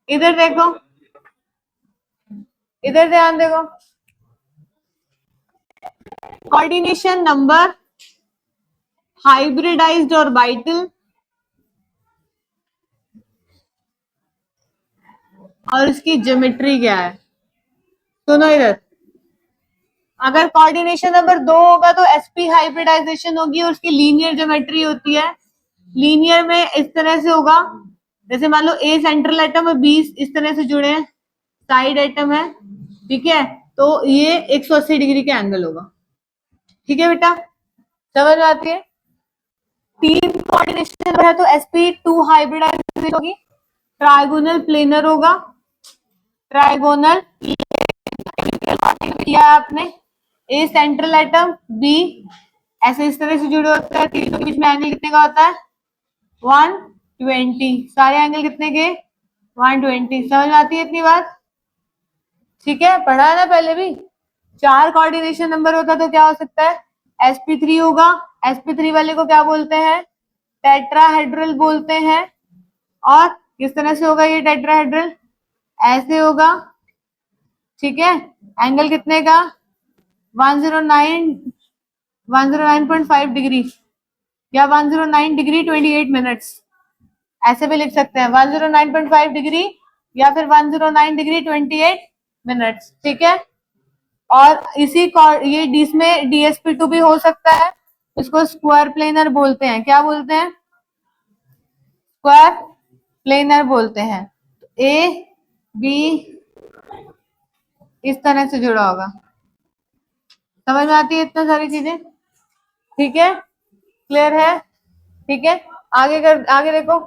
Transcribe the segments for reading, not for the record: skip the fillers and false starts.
इधर देखो, इधर ध्यान देखो, कोऑर्डिनेशन नंबर, हाइब्रिडाइज्ड और वाइटल, और इसकी ज्योमेट्री क्या है। सुनो इधर, अगर कोऑर्डिनेशन नंबर 2 होगा तो एसपी हाइब्रिडाइजेशन होगी और उसकी लीनियर ज्योमेट्री होती है। लीनियर में इस तरह से होगा, जैसे मान लो ए सेंट्रल एटम और बी इस तरह से जुड़े हैं, साइड एटम है, ठीक है, तो ये 180 डिग्री का एंगल होगा। ठीक है बेटा, समझ में आती है। 3 कोऑर्डिनेशन नंबर है तो sp2 हाइब्रिडाइजेशन होगी, ट्राइगोनल प्लेनर होगा, ट्राइगोनल किया आपने, ए सेंट्रल एटम, बी ऐसे इस तरह से जुड़े होते हैं, तीनों के बीच में एंगल कितने का होता है 120, सारे एंगल कितने के 120। समझ में आती है इतनी बात? ठीक है, पढ़ा है ना पहले भी। 4 कोऑर्डिनेशन नंबर होता तो क्या हो सकता है, sp3 होगा, sp3 वाले को क्या बोलते हैं, टेट्राहेड्रल बोलते हैं। और किस तरह से होगा ये टेट्राहेड्रल, ऐसे होगा, ठीक है, एंगल कितने का 109.5 डिग्री या 109 डिग्री 28 मिनट्स, ऐसे भी लिख सकते हैं 109.5 डिग्री या फिर 109 डिग्री 28 मिनट्स, ठीक है। और इसी ये इसमें DSP2 भी हो सकता है, इसको स्क्वायर प्लेनर बोलते हैं। क्या बोलते हैं, स्क्वायर प्लेनर बोलते हैं। ए बी इस तरह से जुड़ा होगा। समझ में आती है इतना सारी चीजें? ठीक है, क्लियर है? ठीक है, आगे देखो।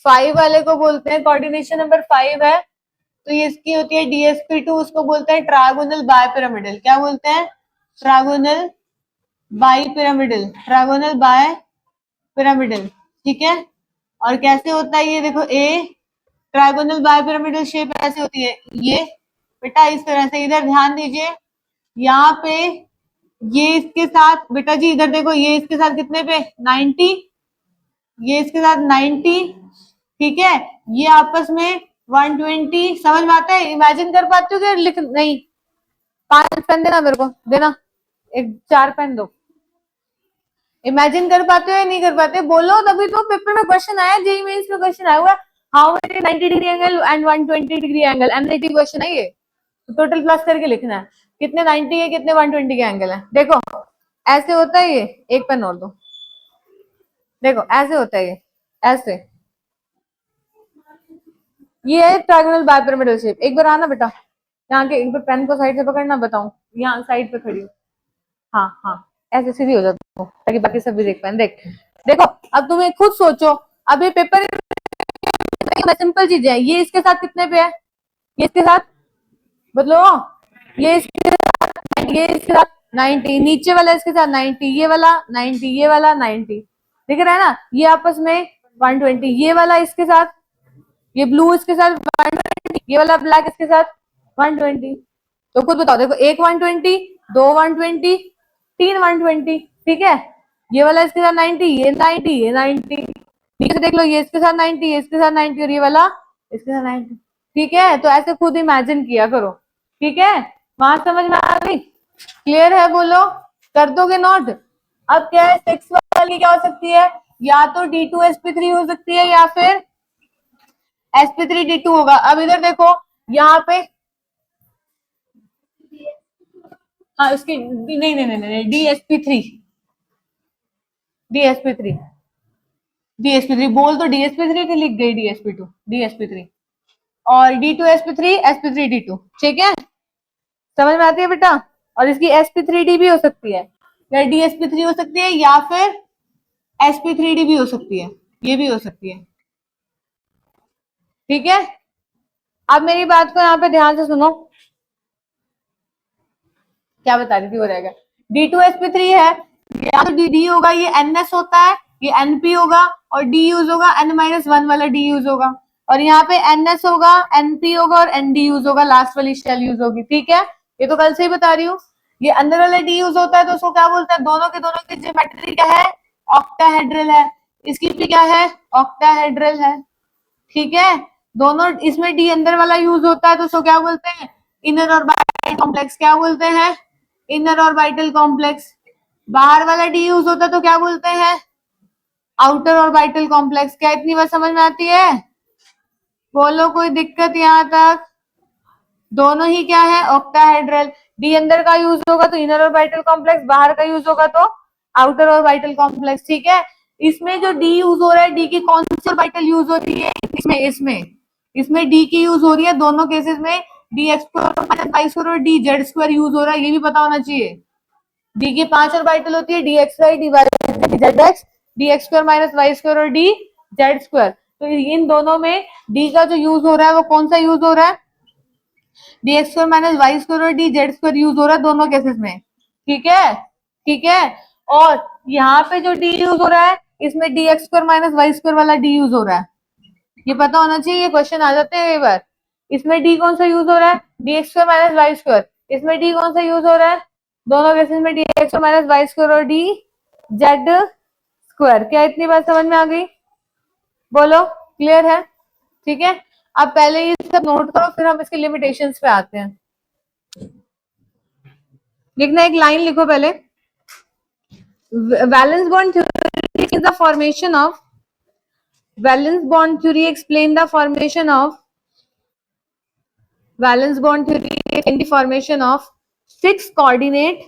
फाइव वाले को बोलते हैं, कोऑर्डिनेशन नंबर 5 है तो ये इसकी होती है DSP2, उसको बोलते हैं ट्रायगोनल बायपिरामिडल। क्या बोलते हैं, ट्रायगोनल बायपिरामिडल, ट्रायगोनल बायपिरामिडल, ठीक है। और कैसे होता है ये देखो, ए ट्रायगोनल बायपिरामिडल शेप ऐसे होती है, ये बेटा इस तरह से, इधर ध्यान दीजिए, यहाँ पे ये इसके साथ, बेटा जी इधर देखो, ये इसके साथ कितने पे 90, ये इसके साथ 90, ठीक है, ये आपस में 120। समझ में आता है, इमेजिन कर पाते हो कि लिख नहीं? 5 पेन देना मेरे को, देना, एक 4 पेन दो। इमेजिन कर पाते हो या नहीं कर पाते, बोलो, तभी तो पेपर में क्वेश्चन आया, जेईई मेंस में क्वेश्चन आया हुआ, how many 90 degree angle and 120 degree angle, MIT question है ये, तो टोटल प्लस करके लिखना है, कितने 90 है कितने 120 के एंगल है। देखो ऐसे होता है ये, एक पेन और दो, देखो ऐसे होता है ये, ऐसे, ये है ट्रायंगल बाइपिरामिडल शेप। एक बार आना बेटा, यहाँ के एक बार पेन को साइड से पकड़ना, बताऊं, यहाँ साइड पे खड़ी हो, हाँ हाँ, ऐसे सीधी हो जाती ताकि बाकी सब भी देख पाए। देख देखो, अब तुम्हें खुद सोचो, अब ये पेपर सिंपल चीज है, ये इसके साथ कितने पे है, ये इसके साथ बदलो, ये इसके साथ, ये इसके साथ 90, नीचे वाला इसके साथ 90, ये वाला 90, ये वाला 90, दिख रहा है ना, ये आपस में 120, ये वाला इसके साथ, ये ब्लू इसके साथ 120, ये वाला ब्लैक इसके साथ 120। तो खुद बताओ, देखो एक 120, दो 120, तीन 120, ठीक है, ये वाला इसके साथ 90, ये 90, ये 90, नीचे देख लो, ये इसके साथ 90, ये इसके साथ 90 और ये वाला इसके साथ 90, ठीक है। तो ऐसे खुद इमेजिन किया करो, ठीक है, वहां समझ में आ गई? क्लियर है? बोलो, कर दोगे नोट? अब क्या है, 6 वाली क्या हो सकती है, या तो D2sp3 हो सकती है या फिर sp3d2 होगा। अब इधर देखो, यहाँ पे हाँ उसकी नहीं नहीं नहीं नहीं DSP3, DSP3, DSP3 बोल तो DSP3 की लिख गई, DSP2, DSP3 और D2sp3 sp3d2, ठीक है, समझ में आती है बेटा? और इसकी sp3d भी हो सकती है, या DSP3 हो सकती है या फिर sp3d भी हो सकती है, ये भी हो सकती है, ठीक है। अब मेरी बात को यहाँ पे ध्यान से सुनो, क्या बता रही थी, हो जाएगा। D2sp3 है, या तो D होगा, ये NS होता है, ये NP होगा, और D यूज होगा, N-1 वाला D यूज होगा। और यहाँ पे NS होगा, NP होगा और ND यूज होगा, लास्ट वाली शेल यूज होगी। ठीक है, ये तो कल से ही बता रही हूँ। ये अंदर वाला D यूज होता है तो उसको क्या बोलते हैं, दोनों की ज्योमेट्री क्या है, ऑक्टाहेड्रल है। इसकी भी क्या है, ऑक्टाहेड्रल है। ठीक है, दोनों इसमें डी अंदर वाला यूज होता है तो उसको क्या बोलते हैं, इनर ऑर्बिटल कॉम्प्लेक्स। क्या बोलते हैं, इनर ऑर्बिटल कॉम्प्लेक्स। बाहर वाला डी यूज होता है तो क्या बोलते हैं, आउटर ऑर्बिटल कॉम्प्लेक्स। क्या इतनी बात समझ में आती है, बोलो कोई दिक्कत यहाँ तक। दोनों ही क्या है, ऑक्टाहेड्रल। डी अंदर का यूज होगा तो इनर ऑर्बिटल कॉम्प्लेक्स, बाहर का यूज होगा तो आउटर ऑर्बिटल कॉम्प्लेक्स। ठीक है, इसमें जो डी यूज हो रहा है, डी की कौन सी ऑर्बिटल यूज हो रही है, इसमें डी की यूज हो रही है दोनों केसेस में। D X square minus Y square और डी जेड स्क्वायर यूज हो रहा है, ये भी पता होना चाहिए। डी की 5 ऑर्बिटल होती है, D X Y, D Y D Z X, D X square minus Y square और डी जेड स्क्वायर। तो इन दोनों में डी का जो यूज हो रहा है वो कौन सा यूज हो रहा है, D X square minus Y square और डी जेड स्क्वायर यूज हो रहा है दोनों केसेस में। ठीक है, ठीक है। और यहाँ पे जो डी यूज हो रहा है, इसमें D X square minus Y square वाला डी यूज हो रहा है, ये पता होना चाहिए, ये क्वेश्चन आ जाते हैं कई बार। इसमें डी कौन सा यूज हो रहा है, D X square minus Y square. इसमें डी कौन सा यूज हो रहा है, दोनों केसेस में D X square minus Y square और डी जेड स्क्वायर। क्या इतनी बात समझ में आ गई, बोलो क्लियर है। ठीक है, अब पहले ये सब नोट करो, फिर हम इसके लिमिटेशंस पे आते हैं। लिखना, एक लाइन लिखो पहले। Valence bond theory is the formation of, valence bond theory explain the formation of, valence bond theory explain the formation of six coordinate,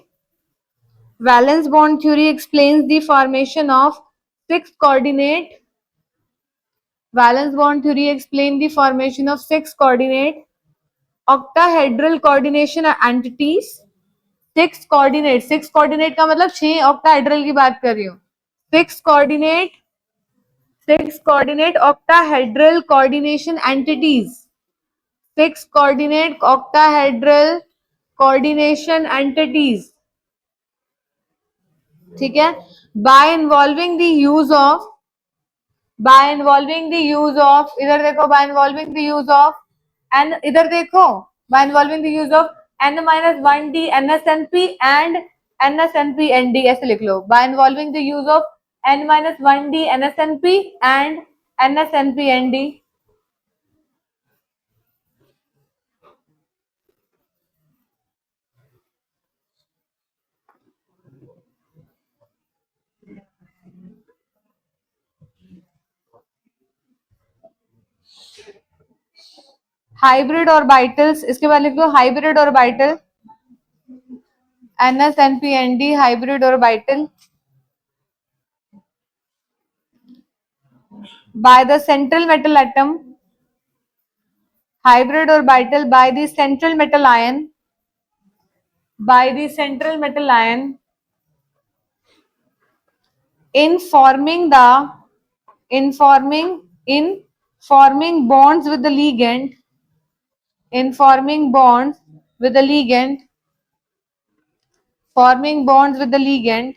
valence bond theory explains the formation of six coordinate, valence bond theory explain the formation of six coordinate octahedral coordination entities। Six coordinate का मतलब 6 octahedral की बात कर रही हूँ। Six coordinate octahedral coordination entities, 6 coordinate octahedral coordination entities। ठीक है, by involving the use of, इधर देखो, by involving the use of n, इधर देखो, by involving the use of n minus 1d nsnp and nsnp nd, ऐसे लिख लो, by involving the use of n minus 1d nsnp and nsnp nd। Hybrid orbitals, इसके बाद लिख लो hybrid orbital, NSNP-ND hybrid orbital by the central metal atom, hybrid orbital by the central metal ion, in forming bonds with the ligand,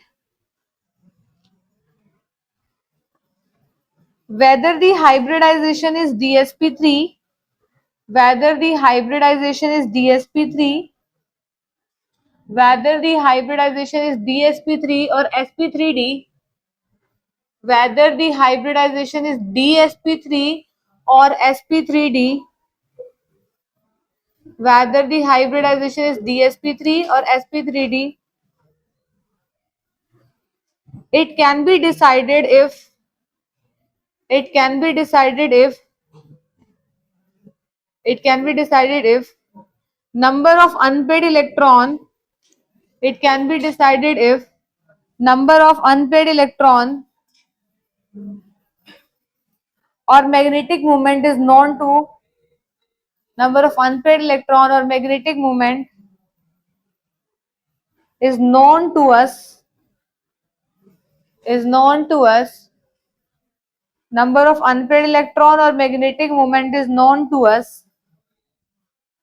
whether the hybridization is DsP3, whether the hybridization is DsP3 or sp3d, whether the hybridization is DsP3 or sp3d, whether the hybridization is DsP3 or sp3d, it can be decided if number of unpaired electron, it can be decided if number of unpaired electron or magnetic moment is known to, number of unpaired electron or magnetic moment is known to us, number of unpaired electron or magnetic moment is known to us,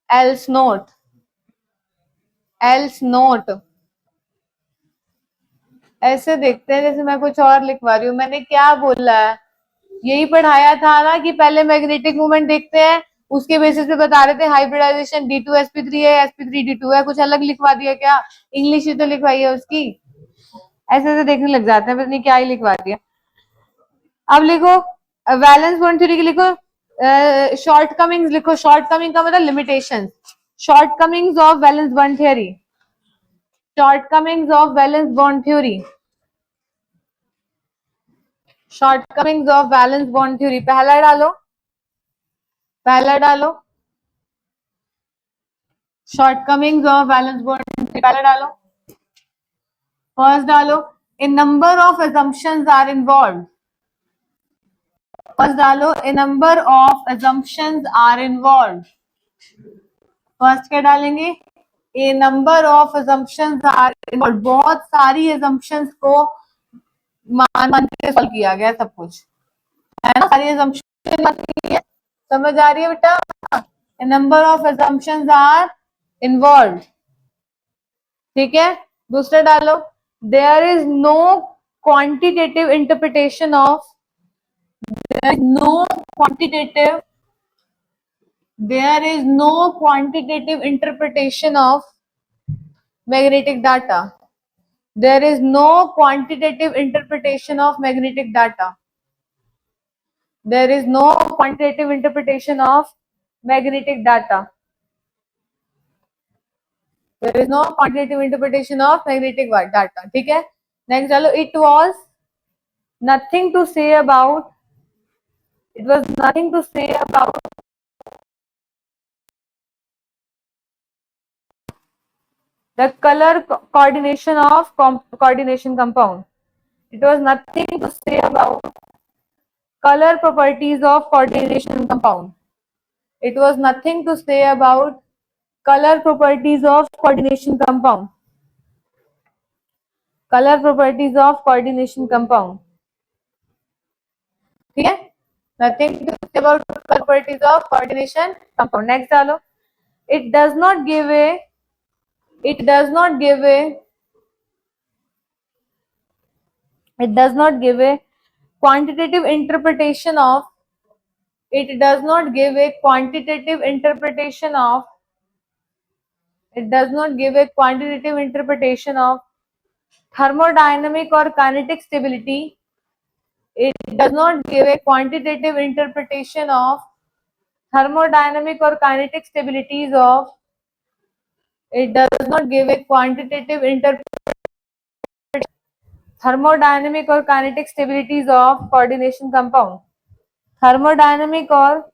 else not, ऐसे देखते हैं जैसे मैं कुछ और लिखवा रही हूँ। मैंने क्या बोला है, यही पढ़ाया था ना कि पहले मैग्नेटिक मूवमेंट देखते हैं, उसके बेसिस पे बता रहे थे हाइब्रिडाइजेशन D2sp3 है, sp3D2 है, कुछ अलग लिखवा दिया क्या? इंग्लिश ही तो लिखवाई है उसकी, ऐसे ऐसे देखने लग जाते हैं, पता नहीं क्या ही लिखवा दिया। अब लिखो वैलेंस बॉन्ड थ्योरी की, लिखो शॉर्टकमिंग्स, लिखो शॉर्टकमिंग का मतलब limitation, shortcomings of valence bond theory, shortcomings of valence bond theory, shortcomings of valence bond theory. पहला डालो, पहला डालो, शॉर्टकमिंग्स ऑफ वैलेंस बॉन्ड पहला डालो, फर्स्ट डालो, a number of assumptions are involve, first डालो, a number of assumptions are involve, first क्या डालेंगे? A number of assumptions are involve, बहुत सारी assumptions को मान मान के सॉल्व किया गया सब कुछ, है ना, सारी assumptions समझ आ रही है बेटा? A number of assumptions are involve, ठीक है। दूसरा डालो, there is no quantitative interpretation of, there is no quantitative, there is no quantitative interpretation of magnetic data, there is no quantitative interpretation of magnetic data, there is no quantitative interpretation of magnetic data, there is no quantitative interpretation of magnetic data, ठीक है। Next डालो, it was nothing to say about, it was nothing to say about the color coordination of coordination compound, it was nothing to say about color properties of coordination compound, it was nothing to say about color properties of coordination compound, color properties of coordination compound, ठीक है, nothing to say about color properties of coordination compound। next डालो, it does not give a, it does not give a, it does not give a quantitative interpretation of, it does not give a quantitative interpretation of, it does not give a quantitative interpretation of thermodynamic or kinetic stability, it does not give a quantitative interpretation of thermodynamic or kinetic stabilities of, it does not give a quantitative thermodynamic or kinetic stabilities of coordination compound, thermodynamic or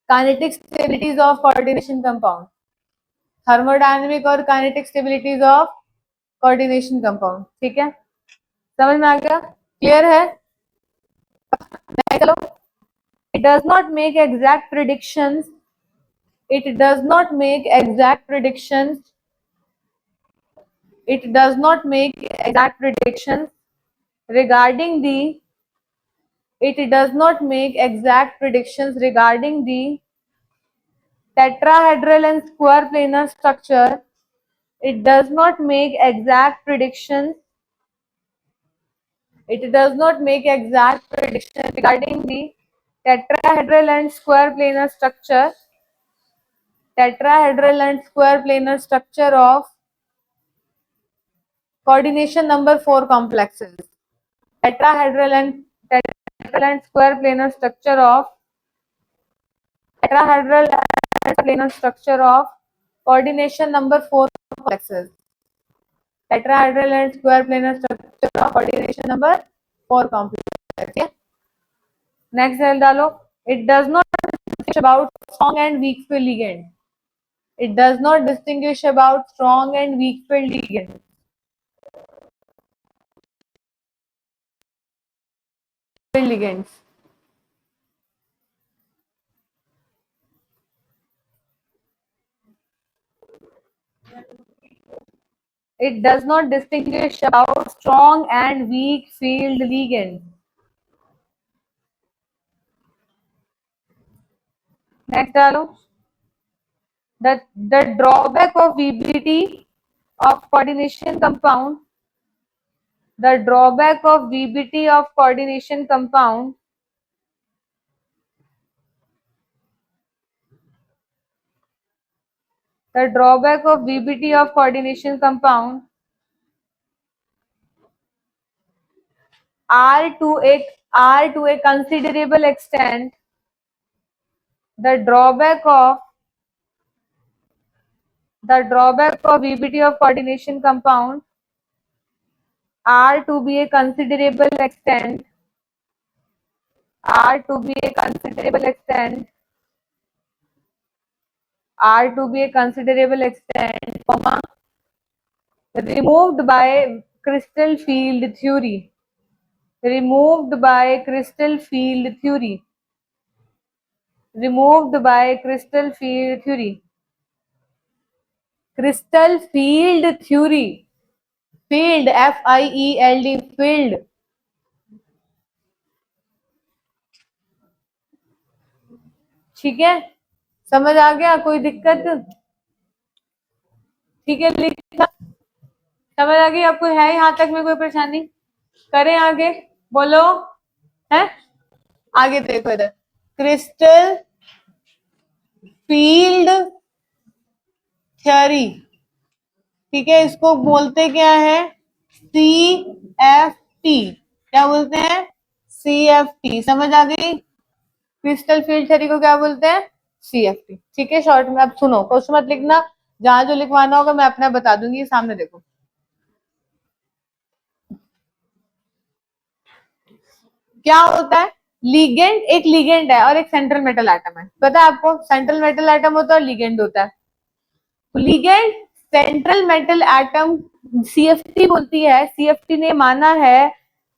kinetic stabilities of coordination compound, thermodynamic और kinetic stabilities of coordination compound, ठीक है, समझ में आ गया, clear है? चलो, it does not make exact predictions, it does not make exact predictions, it does not make exact predictions regarding the, it does not make exact predictions regarding the tetrahedral and square planar structure, it does not make exact predictions, it does not make exact predictions regarding the tetrahedral and square planar structure, tetrahedral and square planar structure of coordination number 4 complexes, tetrahedral and square planar structure of, tetrahedral and planar structure of coordination number 4 complexes, tetrahedral and square planar structure of coordination number 4 complexes। Next cell डालो, it does not distinguish about strong and weak field ligand, it does not distinguish about strong and weak field ligand, field ligands, it does not distinguish about strong and weak field ligands। Next डालो, the drawback of VBT of coordination compound, The drawback of VBT of coordination compound are to a considerable extent the drawback of VBT of coordination compound are to be a considerable extent are to be a considerable extent comma, removed by crystal field theory removed by crystal field theory field FIELD field. ठीक है, समझ आ गया? कोई दिक्कत? ठीक है, लिखा समझ आ गई आपको? है यहाँ तक में कोई परेशानी? करें आगे? बोलो। है आगे देखो इधर, क्रिस्टल फील्ड थ्योरी, ठीक है, इसको बोलते क्या है? CFT। क्या बोलते हैं? CFT। समझ आ गई? क्रिस्टल फील्ड थ्योरी को क्या बोलते हैं? CFT। ठीक है, शॉर्ट में। अब सुनो, क्वेश्चन मत लिखना, जहां जो लिखवाना होगा मैं अपना बता दूंगी। सामने देखो, क्या होता है? लिगेंड, एक लिगेंड है और एक सेंट्रल मेटल एटम है। पता है आपको? सेंट्रल मेटल एटम होता है और लिगेंड होता है। Ligand central metal atom CFT बोलती है। CFT ने माना है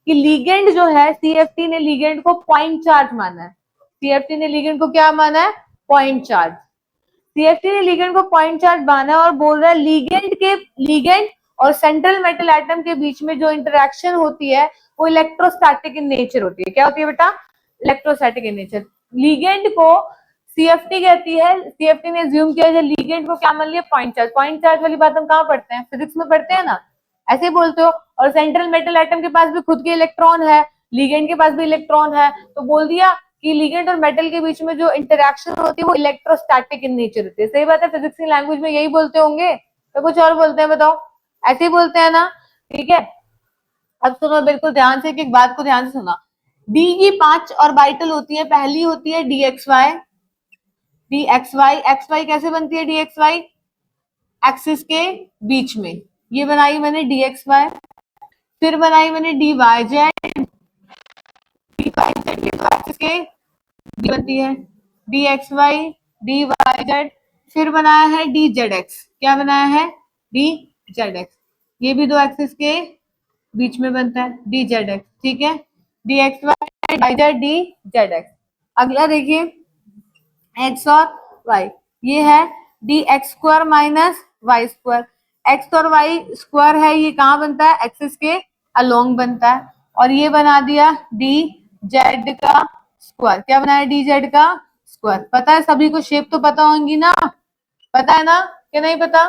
कि लिगेंड जो है, CFT ने लिगेंड को पॉइंट चार्ज माना है। CFT ने लिगेंड को क्या माना है? Point charge. CFT ने लिगेंड को पॉइंट चार्ज माना है और बोल रहा है लिगेंड और सेंट्रल मेटल एटम के बीच में जो इंटरेक्शन होती है वो इलेक्ट्रोस्टैटिक इन नेचर होती है। क्या होती है बेटा? Electrostatic in nature. लिगेंड को CFT कहती है। CFT ने अज्यूम किया है, लिगेंड को क्या मान लिया? Point charge. पॉइंट चार्ज वाली बात हम कहाँ पढ़ते हैं? फिजिक्स में पढ़ते हैं ना, ऐसे ही बोलते हो। और सेंट्रल मेटल एटम के पास भी खुद के इलेक्ट्रॉन है, लिगेंड के पास भी इलेक्ट्रॉन है, तो बोल दिया कि लिगेंड और मेटल के बीच में जो इंटरेक्शन होती है वो इलेक्ट्रोस्टैटिक इन नेचर होती है। सही बात है, फिजिक्स की लैंग्वेज में यही बोलते होंगे, तो कुछ और बोलते हैं? बताओ, ऐसे ही बोलते हैं ना? ठीक है, अब सुनो बिल्कुल ध्यान से, एक बात को ध्यान से सुना। डी की 5 ऑर्बिटल होती है। पहली होती है DXY। XY कैसे बनती है? DXY एक्सिस के बीच में, ये बनाई मैंने DXY। फिर बनाई मैंने DYZ। एक्सिस के बनती है DXY DYZ। फिर बनाया है DZX। क्या बनाया है? DZX। ये भी दो एक्सिस के बीच में बनता है, DZX। ठीक है, DXY DYZ DZX। अगला देखिए, एक्स और वाई, ये है DX² minus Y square. X और वाई स्क्वायर है, ये कहाँ बनता है? एक्सिस के अलोंग बनता है। और ये बना दिया DZ का स्क्वायर। क्या बनाया? DZ का स्क्वायर। पता है सभी को? शेप तो पता होंगी ना? पता है ना कि नहीं पता?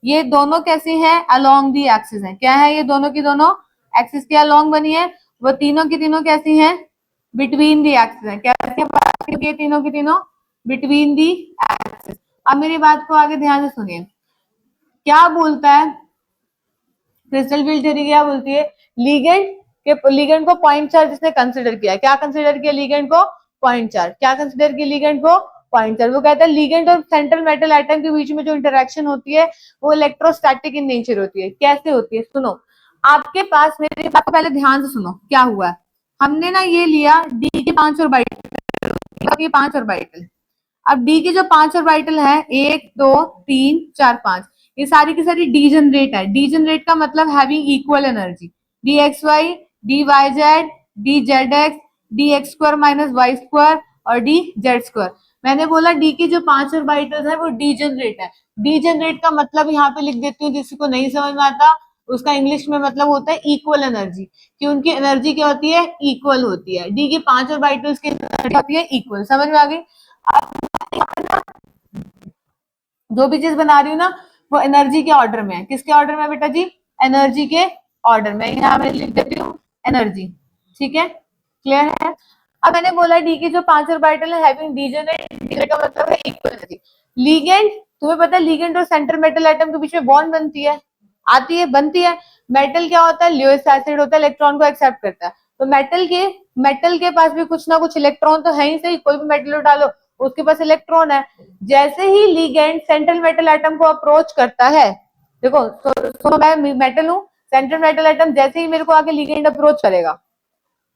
ये दोनों कैसी हैं? अलोंग दी एक्सिस हैं। क्या है? ये दोनों की दोनों एक्सिस के अलोंग बनी है। वो तीनों की तीनों कैसी हैं? बिटवीन दी एक्सिस हैं। कैसी है? तीनों की तीनों बिटवीन दी एक्सिस। अब मेरी बात को आगे ध्यान से सुनिए, क्या बोलता है क्रिस्टल फील्ड थ्योरी? क्या बोलती है? लिगेंड को पॉइंट चार्ज इसने कंसिडर किया। क्या कंसिडर किया? लिगेंड को पॉइंट चार्ज। क्या कंसिडर किया? लिगेंड को पॉइंट चार्ज। वो कहता है लिगेंड और सेंट्रल मेटल एटम के बीच में जो इंटरेक्शन होती है वो इलेक्ट्रोस्टैटिक इन नेचर होती है। कैसे होती है? सुनो, आपके पास, मेरी बात को पहले ध्यान से सुनो, क्या हुआ है? हमने ना ये लिया डी के 5 ऑर्बिटल, ये 5 ऑर्बिटल। अब डी के जो 5 ऑर्बिटल है, 1 2 3 4 5, ये सारी की सारी डीजनरेट है। डीजनरेट का मतलब having equal energy. DXY DYZ DZX DX² minus Y square और DZ²। मैंने बोला डी की जो 5 ऑर्बिटल्स है वो डीजनरेट है। डीजनरेट का मतलब यहाँ पे लिख देती हूँ, जिसको नहीं समझ में आता उसका इंग्लिश में मतलब होता है इक्वल एनर्जी, कि उनकी एनर्जी क्या होती है? इक्वल होती है। डी के 5 ऑर्बिटल्स की एनर्जी होती है इक्वल। समझ में आ गई? जो भी चीज बना रही हूँ ना वो एनर्जी के ऑर्डर में है। किसके ऑर्डर में बेटा जी? एनर्जी के ऑर्डर, मैं यहाँ में लिख देती हूँ एनर्जी। ठीक है, क्लियर है। अब मैंने बोला डी की जो 5 ऑर्बिटल है हैविंग डीजेनरेट का मतलब है इक्वल एनर्जी। लीगेंड, तुम्हें पता है लीगेंड और सेंट्रल मेटल एटम के बीच में बॉन्ड बनती है, आती है, बनती है। मेटल क्या होता है, लियोस एसिड होता है, इलेक्ट्रॉन को एक्सेप्ट करता है। तो मेटल के पास भी कुछ ना कुछ इलेक्ट्रॉन तो है ही सही, कोई भी मेटल डालो उसके पास इलेक्ट्रॉन है। जैसे ही लीगेंड सेंट्रल मेटल एटम को अप्रोच करता है, देखो तो मैं मेटल हूं, सेंट्रल मेटल एटम जैसे ही मेरे को आके लीगेंड अप्रोच करेगा,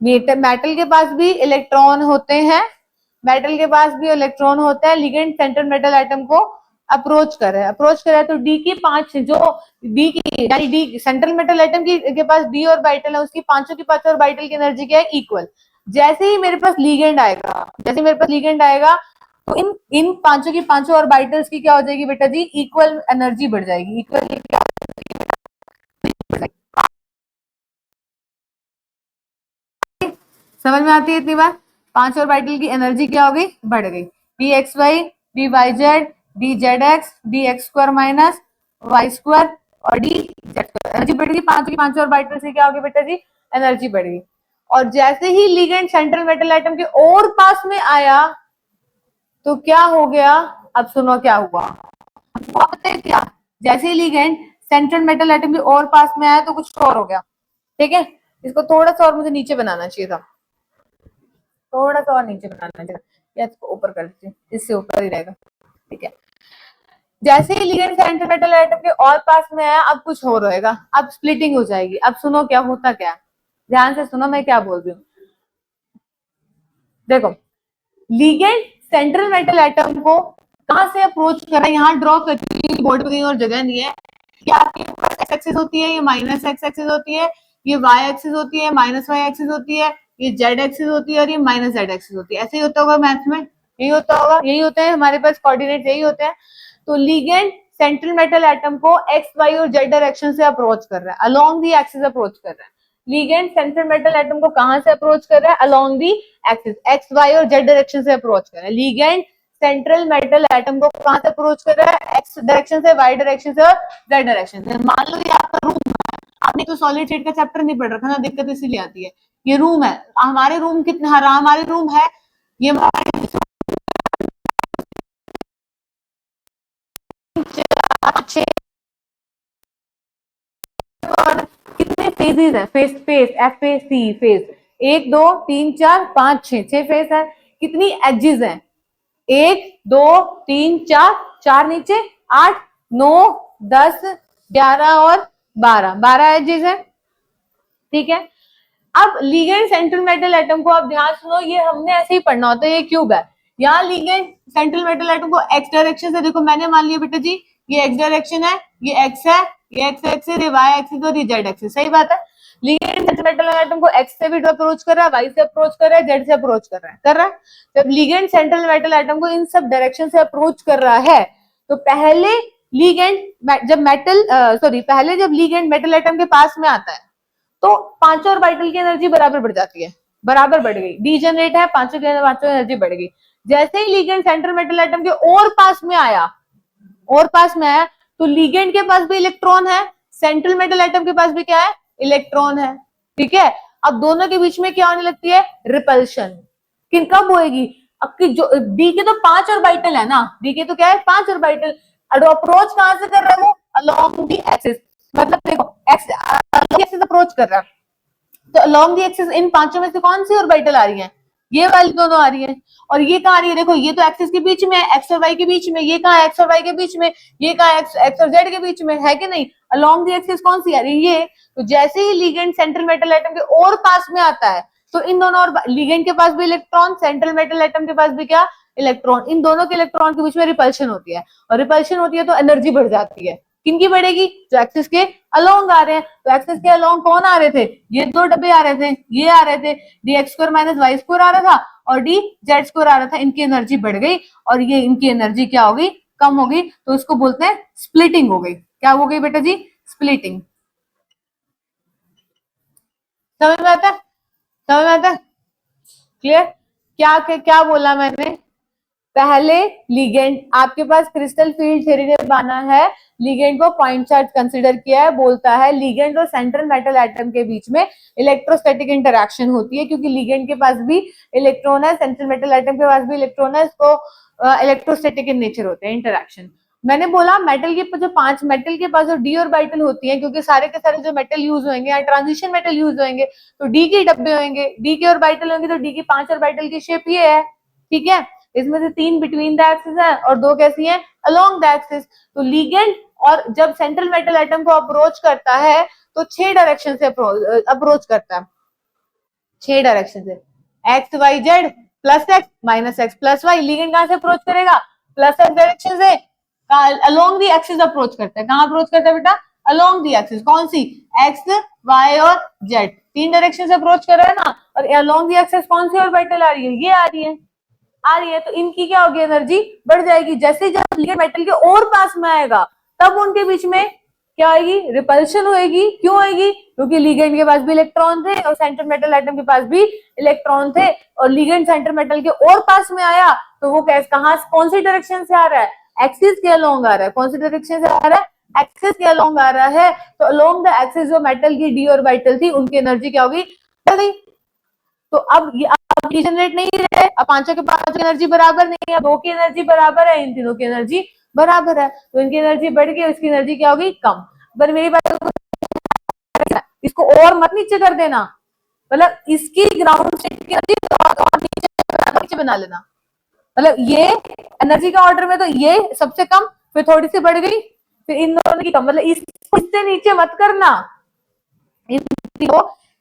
मेटल के पास भी इलेक्ट्रॉन होते हैं, मेटल के पास भी इलेक्ट्रॉन होता है, लिगेंड सेंट्रल मेटल एटम को अप्रोच करे तो डी की 5 जो डी की यानी डी सेंट्रल मेटल एटम की के पास डी ऑर्बिटल है, उसकी पांचों की पांचों ऑर्बिटल की एनर्जी क्या है, इक्वल। जैसे ही मेरे पास लीगेंड आएगा तो इन पांचों की पांचों ऑर्बिटल्स की क्या हो जाएगी बेटा जी, इक्वल एनर्जी बढ़ जाएगी, इक्वल क्या समझ में आती है इतनी बार। 5 ऑर्बिटल की एनर्जी क्या हो गई, बढ़ गई। D X Y, D Y Z, D Z X, D X square minus Y square और डी जेड स्क्वायर, एनर्जी बढ़ गई। 5 की 5 ऑर्बिटल से क्या हो गई बेटा जी, एनर्जी बढ़ गई। और जैसे ही लिगेंड सेंट्रल मेटल एटम के और पास में आया तो क्या हो गया, अब सुनो क्या हुआ, पता है क्या, जैसे ही लिगेंड सेंट्रल मेटल एटम के और पास में आया तो कुछ और हो गया। ठीक है, इसको थोड़ा सा और मुझे नीचे बनाना चाहिए था, थोड़ा सा और नीचे बनाना चाहिए, या इसको ऊपर कर दीजिए, इससे ऊपर ही रहेगा। ठीक है, जैसे ही लिगेंड सेंट्रल मेटल एटम के और पास में आया अब कुछ और होएगा, अब स्प्लिटिंग हो जाएगी। अब सुनो क्या होता, क्या ध्यान से सुनो मैं क्या बोल रही हूँ। देखो, लिगेंड सेंट्रल मेटल एटम को कहां से अप्रोच कर रहा है, यहाँ ड्रॉ करती हूँ, बोर्ड पे कहीं और जगह नहीं है। ये आपके पास एक्स एक्सिस होती है, ये माइनस एक्स एक्सिस होती है, ये वाई एक्सिस होती है, माइनस वाई एक्सिस होती है, ये जेड एक्सिस होती है और ये माइनस जेड एक्सिस होती है। ऐसे ही होता होगा मैथ में, यही होता होगा, यही होते हैं हमारे पास कोऑर्डिनेट, यही होते हैं। तो लिगेंड सेंट्रल मेटल एटम को एक्स वाई और जेड डायरेक्शन से अप्रोच कर रहा है, अलोंग दी एक्सिस अप्रोच कर रहा है। लिगेंड सेंट्रल मेटल एटम को कहां से अप्रोच कर रहा है, along the axis, X Y और जेड डायरेक्शन से अप्रोच कर रहा है। लिगेंड सेंट्रल मेटल एटम को कहां से अप्रोच कर रहा है, एक्स डायरेक्शन से, वाई डायरेक्शन से और जेड डायरेक्शन से। मान लो ये आपका रूम है, आपने तो सॉलिड स्टेट का चैप्टर नहीं पढ़ रखा ना, दिक्कत इसीलिए आती है। ये रूम है, हमारे रूम कितने, हमारे रूम है ये और कितने फेजेस है, face face F A C face, 1 2 3 4 5 6 face है। कितनी एजेस है, 1 2 3 4, 4 नीचे 8 9 10 11 और 12 एजेस है। ठीक है, अब लिगेंड सेंट्रल मेटल एटम को आप ध्यान सुनो, ये हमने ऐसे ही पढ़ना होता है, ये क्यूब है। यहाँ लिगेंड सेंट्रल मेटल एटम को एक्स डायरेक्शन से, देखो मैंने मान लिया बेटा जी ये एक्स डायरेक्शन है, ये एक्स है, ये एक्स एक्सिस, ये वाई एक्सिस और ये जेड एक्सिस, सही बात है। लिगेंड सेंट्रल मेटल एटम को एक्स से भी अप्रोच कर रहा है, वाई से अप्रोच कर रहा है, जेड से अप्रोच कर रहा है, कर रहा है। जब लिगेंड सेंट्रल मेटल एटम को इन सब डायरेक्शन से अप्रोच कर रहा है तो पहले लिगेंड जब मेटल सॉरी पहले जब लिगेंड मेटल एटम के पास में आता है तो पांचों ऑर्बिटल की एनर्जी बराबर बढ़ जाती है, बराबर बढ़ गई, डी जनरेट है, पांचों एनर्जी बढ़ गई। जैसे ही लिगेंड सेंट्रल मेटल एटम के और पास में आया, और पास में आया तो लिगेंड के पास भी इलेक्ट्रॉन है, सेंट्रल मेटल एटम के पास भी क्या है, इलेक्ट्रॉन है। ठीक है, अब दोनों के बीच में क्या होने लगती है, रिपल्शन। किन कब होएगी, अब की जो डी के तो 5 ऑर्बिटल है ना, डी के तो क्या है 5 ऑर्बिटल, अप्रोच कहां से कर रहा है वो, अलोंग दी एक्सिस, मतलब देखो एक्स एक्सिस अप्रोच कर रहा है तो अलोंग दी एक्सिस इन पांचों में से कौन सी ऑर्बिटल आ रही है, ये वाली दोनों आ रही है। और ये कहां आ रही है, देखो ये तो एक्सिस के बीच में है, एक्स और वाई के बीच में, ये कहां है एक्स और वाई के बीच में, ये कहां है एक्स और जेड के बीच में, है कि नहीं। अलोंग दी एक्सिस कौन सी आ रही है, ये। तो जैसे ही लिगेंड सेंट्रल मेटल एटम के और पास में आता है तो इन दोनों और लिगेंड के पास भी इलेक्ट्रॉन, सेंट्रल मेटल एटम के पास भी क्या, इलेक्ट्रॉन, इन दोनों के इलेक्ट्रॉन के बीच में रिपल्शन होती है, और रिपल्शन होती है तो एनर्जी बढ़ जाती है। किनकी बढ़ेगी, जो एक्सिस के अलोंग आ रहे हैं। तो एक्सिस के अलोंग कौन आ रहे थे, ये दो डब्बे आ रहे थे, ये आ रहे थे, D X square minus Y square आ रहा था और डी जेड स्क्वायर आ रहा था, इनकी एनर्जी बढ़ गई और ये इनकी एनर्जी क्या हो गई, कम हो गई, तो इसको बोलते हैं स्प्लिटिंग हो गई। क्या हो गई बेटा जी, स्प्लिटिंग। समझ में आता है, समझ में आता है, क्लियर। क्या क्या बोला मैंने, पहले लिगेंड, आपके पास क्रिस्टल फील्ड थ्योरी ने बना है, लिगेंड को पॉइंट चार्ज कंसीडर किया है, बोलता है लिगेंड और सेंट्रल मेटल एटम के बीच में इलेक्ट्रोस्टैटिक इंटरैक्शन होती है, क्योंकि लिगेंड के पास भी इलेक्ट्रॉन है, सेंट्रल मेटल एटम के पास भी इलेक्ट्रॉन है, इसको इलेक्ट्रोस्टैटिक इन नेचर होते हैं इंटरैक्शन। मैंने बोला मेटल के जो 5 मेटल के पास जो डी ऑर्बिटल होती है, क्योंकि सारे के सारे जो मेटल यूज होंगे या ट्रांजिशन मेटल यूज होंगे तो डी के डब्बे होंगे, डी के ऑर्बिटल होंगे, तो डी की 5 ऑर्बिटल की शेप ये है, ठीक है। इसमें से 3 बिटवीन द एक्सिस है और 2 कैसी हैं, अलोंग द एक्सिस। तो लिगेंड और जब सेंट्रल मेटल एटम को अप्रोच करता है तो 6 डायरेक्शन से अप्रोच करता है, 6 डायरेक्शन से, X Y Z, plus X minus X plus Y. Ligand कहां से अप्रोच करेगा, प्लस एक्स डायरेक्शन से, अलोंग दी एक्सिस अप्रोच करता है। कहां अप्रोच करता है बेटा, अलोंग दी एक्सिस। कौन सी, एक्स वाई और जेड, 3 डायरेक्शन से अप्रोच कर रहा है ना। और अलोंग दी एक्सिस कौन सी ऑर्बिटल आ रही है, ये आ रही है। तो इनकी क्या होगी, एनर्जी बढ़ जाएगी। जैसे जब लिगेंड मेटल के और पास में आएगा तब उनके बीच में क्या आएगी, रिपल्शन होएगी। क्यों आएगी, क्योंकि लिगेंड के पास भी इलेक्ट्रॉन थे और सेंट्रल मेटल एटम के पास भी इलेक्ट्रॉन थे, और लिगेंड सेंट्रल मेटल के और पास में आया तो वो कहां, कौन सी डायरेक्शन से आ रहा है, एक्सिस के अलोंग आ रहा है। कौन सी डायरेक्शन से आ रहा है, एक्सिस के अलोंग आ रहा है। तो अलोंग द एक्सिस जो मेटल की डी ऑर्बिटल थी उनकी एनर्जी क्या होगी, बढ़ गई। तो अब ये जनरेट नहीं रहे, अब पांचों के पांचों की एनर्जी बराबर नहीं है, 2 की एनर्जी बराबर है, इन तीनों की एनर्जी बराबर है, तो इनकी एनर्जी बढ़ गई, इसकी एनर्जी क्या होगी, कम। पर मेरी बात, इसको और मत नीचे कर देना, मतलब इसकी ग्राउंड स्टेट की एनर्जी और नीचे बना लेना। मतलब ये एनर्जी का ऑर्डर में तो ये सबसे कम, फिर थोड़ी सी बढ़ गई, फिर इन दोनों की कम, मतलब इससे नीचे मत करना,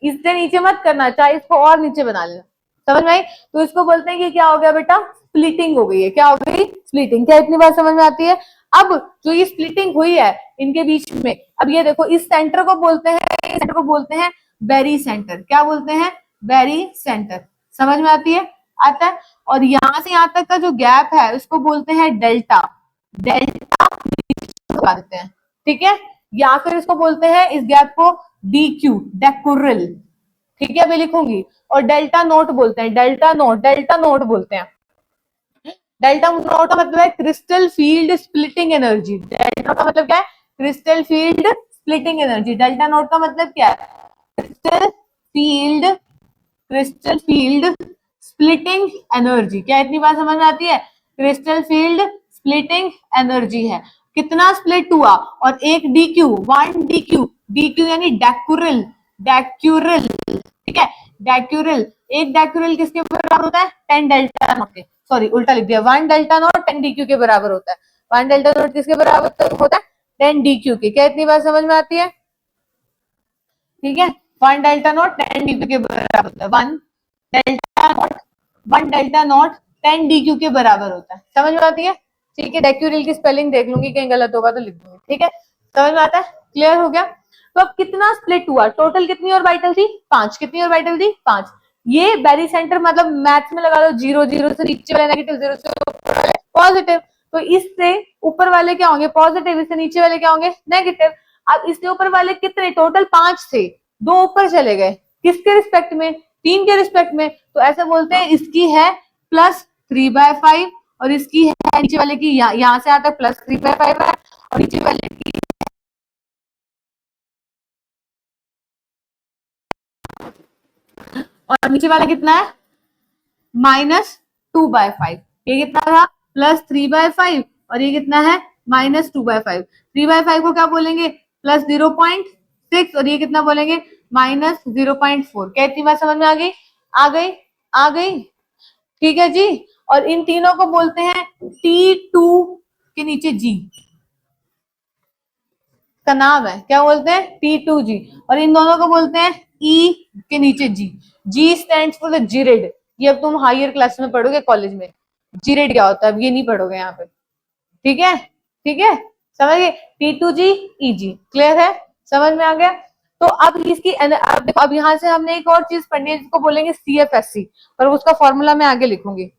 इससे नीचे मत करना, चाहे इसको और नीचे बना लेना। समझ में आई। तो इसको बोलते हैं कि क्या हो गया बेटा, स्प्लिटिंग हो गई है। क्या हो गई, स्प्लिटिंग। क्या इतनी बात समझ में आती है। अब जो ये स्प्लिटिंग हुई है इनके बीच में, अब ये देखो, इस सेंटर को बोलते हैं बेरी सेंटर। क्या बोलते हैं, बेरी सेंटर। समझ में आती है, आता है। और यहां से यहां तक का जो गैप है उसको बोलते हैं डेल्टा, डेल्टा देते हैं, ठीक है। या फिर इसको बोलते हैं, इस गैप को डी क्यू, डेकुरल, ठीक है, अभी लिखूंगी। और डेल्टा नोट बोलते हैं, डेल्टा नोट बोलते हैं। डेल्टा नोट का मतलब है crystal field splitting energy. Delta का मतलब क्या है, crystal field splitting energy. Delta naught का मतलब क्या है, क्रिस्टल फील्ड स्प्लिटिंग एनर्जी। क्या इतनी बात समझ में आती है, क्रिस्टल फील्ड स्प्लिटिंग एनर्जी है। कितना स्प्लिट हुआ, और एक डी क्यू, 1 डी क्यू यानी डेक्यूरल, ठीक है, डेक्यूरल। एक डेक्यूरल किसके बराबर होता है, 10 डेल्टा नॉट के, सॉरी उल्टा लिख दिया, 1 डेल्टा नॉट 10 डी क्यू के बराबर होता है। 1 डेल्टा नॉट किसके बराबर होता है, 10 डी क्यू के। क्या इतनी बात समझ में आती है, ठीक है। 1 डेल्टा नॉट 10 डी क्यू के बराबर होता है, 1 डेल्टा नॉट 10 डी क्यू के बराबर होता है। समझ में आती है, ठीक है। डेक्यूरल की स्पेलिंग देख लूंगी, कहीं गलत होगा तो लिख दूंगी, ठीक है। समझ में आता है, क्लियर हो गया। तो अब कितना स्प्लिट हुआ, टोटल कितनी ऑर्बिटल थी, 5। कितनी ऑर्बिटल थी, 5। ये बेरी सेंटर मतलब मैथ्स में लगा लो 0, 0 से नीचे वाले नेगेटिव, 0 से ऊपर वाले पॉजिटिव। तो इससे ऊपर वाले क्या होंगे, पॉजिटिव, इससे नीचे वाले क्या होंगे, नेगेटिव। अब इससे ऊपर वाले कितने, टोटल 5 थे, 2 ऊपर चले गए, किसके रिस्पेक्ट में, 3 के रिस्पेक्ट में। तो ऐसे बोलते हैं इसकी है +3/5 और इसकी है नीचे वाले की, यहां से आता है +3/5 है, और नीचे वाले की और नीचे वाला कितना है, -2/5। ये कितना था, +3/5 और ये कितना है, -2/5। 3/5 को क्या बोलेंगे, +0.6 और ये कितना बोलेंगे, -0.4। क्या इतनी बात समझ में आ गई, आ गई, ठीक है जी। और इन तीनों को बोलते हैं T2 के नीचे G का नाम है, क्या बोलते हैं, T2G। और इन दोनों को बोलते हैं E के नीचे G। G stands for the geared. ये अब तुम हायर क्लास में पढ़ोगे कॉलेज में, जीरेड क्या होता है, अब ये नहीं पढ़ोगे यहाँ पे, ठीक है, ठीक है, समझ गए। T2G EG, क्लियर है, समझ में आ गया। तो अब इसकी अब यहाँ से हमने एक और चीज पढ़नी है जिसको बोलेंगे CFSC, पर उसका फॉर्मूला मैं आगे लिखूंगी।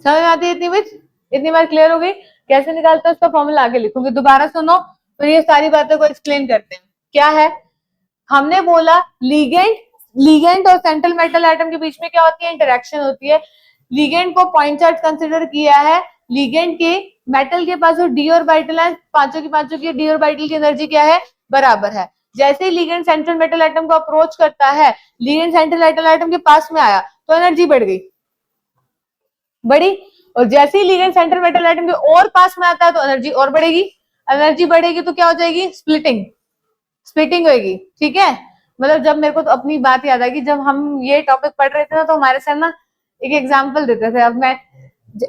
समझ में आती है इतनी बार क्लियर हो गई, कैसे निकालते हैं उसका फॉर्मूला आगे लिखूंगी, दोबारा सुनो, तो ये सारी बातों को एक्सप्लेन करते हैं। क्या है, हमने बोला लिगेंड और सेंट्रल मेटल एटम के बीच में क्या होती है, इंटरेक्शन होती है। लिगेंड को पॉइंट चार्ज कंसिडर किया है। लिगेंड के मेटल के पास जो डी ऑर्बिटल है, पांचों की डी ऑर्बिटल की एनर्जी क्या है, बराबर है। जैसे ही लिगेंड सेंट्रल मेटल एटम को अप्रोच करता है, लिगेंड सेंट्रल मेटल एटम के पास में आया तो एनर्जी बढ़ गई, बढ़ी। और जैसे ही लिगेंड सेंट्रल मेटल एटम के और पास में आता है तो एनर्जी और बढ़ेगी। एनर्जी बढ़ेगी तो क्या हो जाएगी, स्प्लिटिंग, स्प्लिटिंग होगी, ठीक है। मतलब जब मेरे को तो अपनी बात याद आ गई, जब हम ये टॉपिक पढ़ रहे थे ना तो हमारे सर ना एक एग्जांपल देते थे। अब मैं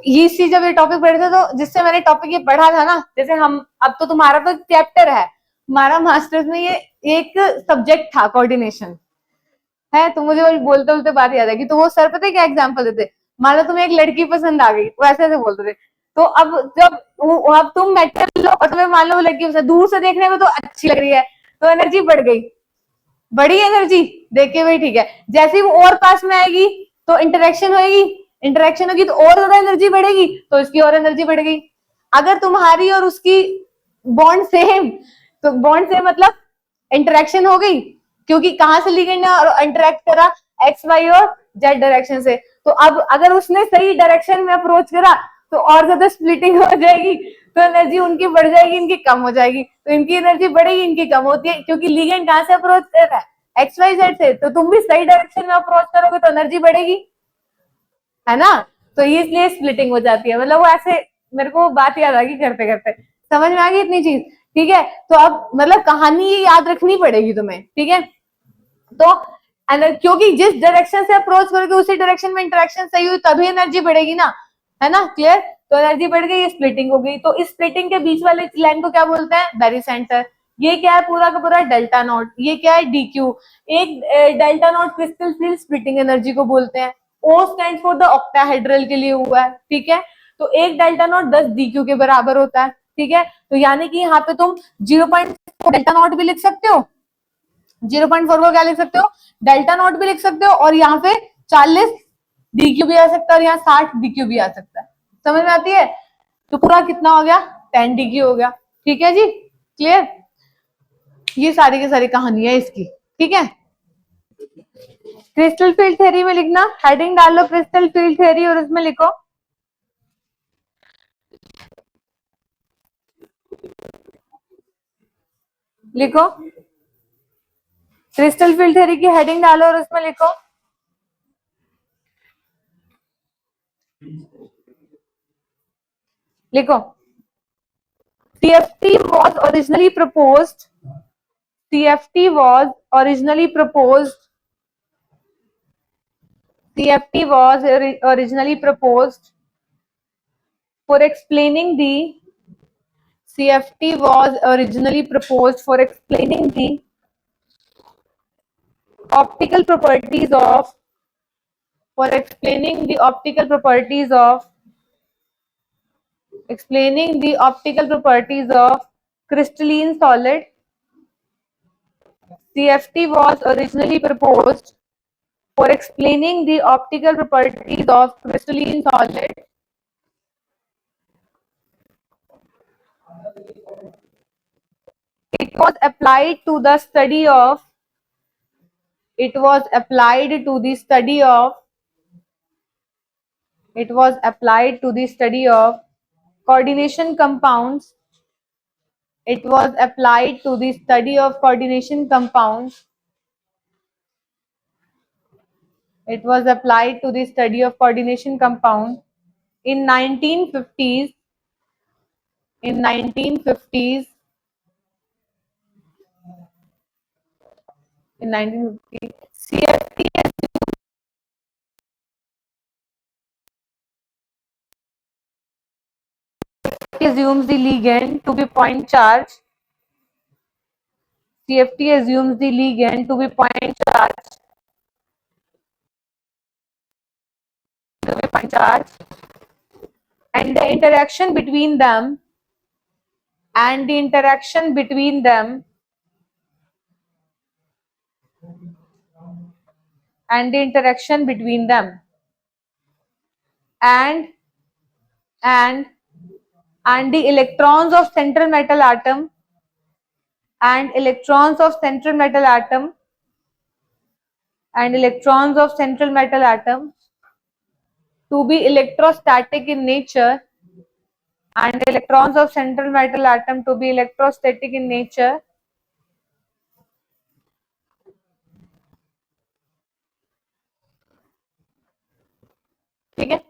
ये चीज जब ये टॉपिक पढ़ रहे थे तो जिससे मैंने टॉपिक ये पढ़ा था ना, जैसे हम अब तो तुम्हारा तो चैप्टर है, हमारा मास्टर्स में ये एक सब्जेक्ट था कोऑर्डिनेशन है, तो मुझे वही बोलते बोलते बात याद आएगी। तो वो सर पता है क्या एग्जाम्पल देते, मान लो तुम्हें एक लड़की पसंद आ गई, वो ऐसे ऐसे बोलते थे। तो अब जब अब तुम मेटल लो और तुम्हें मान लो वो लड़की पसंद, दूर से देखने में तो अच्छी लग रही है, तो एनर्जी बढ़ गई, बड़ी एनर्जी, देख के भाई ठीक है। जैसे ही वो और पास में आएगी तो इंटरेक्शन होगी, इंटरेक्शन होगी तो और ज्यादा एनर्जी बढ़ेगी, तो इसकी और एनर्जी बढ़ गई। अगर तुम्हारी और उसकी बॉन्ड सेम, तो बॉन्ड सेम मतलब इंटरेक्शन हो गई, क्योंकि कहां से लिगेंड ने और इंटरेक्ट करा, एक्स वाई और जेड डायरेक्शन से। तो अब अगर उसने सही डायरेक्शन में अप्रोच करा तो और ज्यादा स्प्लिटिंग हो जाएगी, तो एनर्जी उनकी बढ़ जाएगी, इनकी कम हो जाएगी। तो इनकी एनर्जी बढ़ेगी, इनकी कम होती है, क्योंकि लिगेंड कहां से अप्रोच कर रहा है, एक्स वाई जेड से। तो तुम भी सही डायरेक्शन में अप्रोच करोगे तो एनर्जी बढ़ेगी, है ना। तो ये इसलिए स्प्लिटिंग हो जाती है। मतलब वो ऐसे, मेरे को बात याद आ गई करते करते, समझ में आ गई इतनी चीज, ठीक है। तो अब मतलब कहानी ये याद रखनी पड़ेगी तुम्हें, ठीक है। तो क्योंकि जिस डायरेक्शन से अप्रोच करोगे उसी डायरेक्शन में इंटरेक्शन सही हुई तभी एनर्जी बढ़ेगी ना, है ना, क्लियर। तो एनर्जी बढ़ गई, स्प्लिटिंग हो गई। तो इस स्प्लिटिंग के बीच वाले लाइन को क्या बोलते हैं, बेरीसेंटर। ये क्या है, पूरा का पूरा डेल्टा नॉट। ये क्या है, डीक्यू। एक delta nought crystal field splitting energy को बोलते हैं। O stand for the octahedral के लिए हुआ है, ठीक है। तो एक डेल्टा नॉट 10 डीक्यू के बराबर होता है, ठीक है। तो यानी कि यहाँ पे तुम 0.4 डेल्टा नॉट भी लिख सकते हो, 0.4 को क्या लिख सकते हो, डेल्टा नॉट भी लिख सकते हो, और यहाँ पे 40 डीक्यू भी आ सकता है, और यहाँ 60 डीक्यू भी आ सकता है। समझ में आती है। तो पूरा कितना हो गया, 10 डीक्यू हो गया, ठीक है जी, क्लियर। ये सारी की सारी कहानी है इसकी, ठीक है। क्रिस्टल फील्ड थ्योरी में लिखना, हेडिंग डाल लो क्रिस्टल फील्ड थ्योरी और उसमें लिखो, लिखो क्रिस्टल फील्ड थ्योरी की हेडिंग डालो और उसमें लिखो, लिखो CFT was originally proposed, CFT was originally proposed, CFT was originally proposed for explaining the, CFT was originally proposed for explaining the optical properties of, for explaining the optical properties of, explaining the optical properties of crystalline solid. CFT was originally proposed for explaining the optical properties of crystalline solid. It was applied to the study of, it was applied to the study of, it was applied to the study of coordination compounds. It was applied to the study of coordination compounds. It was applied to the study of coordination compounds in 1950s, in 1950s, in 1950s. CFT assumes the ligand to be point charge. CFT assumes the ligand to be point charge, to be point charge, and the interaction between them, and the interaction between them, and the interaction between them, and and and the electrons of central metal atom, and electrons of central metal atom, and electrons of central metal atom to be electrostatic in nature and electrons of central metal atom to be electrostatic in nature. ठीक है.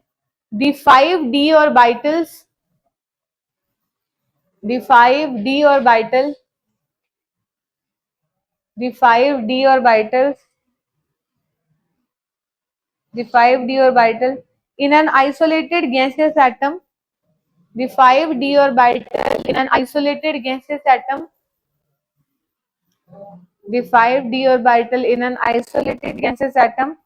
The 5d orbitals, the 5d orbital, the 5d orbitals, the 5d orbital in an isolated gaseous atom, the 5d orbital in an isolated gaseous atom, the 5d orbital in an isolated gaseous atom,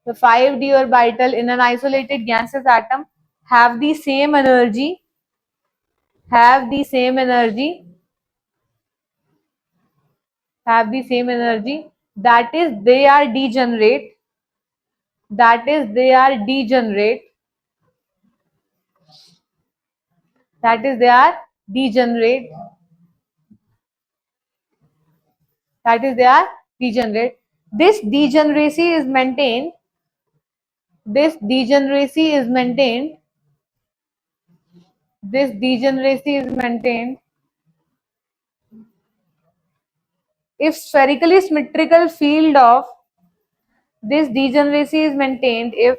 the 5d orbital in an isolated gaseous atom have the same energy, have the same energy, have the same energy, that is they are degenerate, that is they are degenerate, that is they are degenerate, that is they are degenerate. This degeneracy is maintained, this degeneracy is maintained, this degeneracy is maintained if spherically symmetrical field of, this degeneracy is maintained if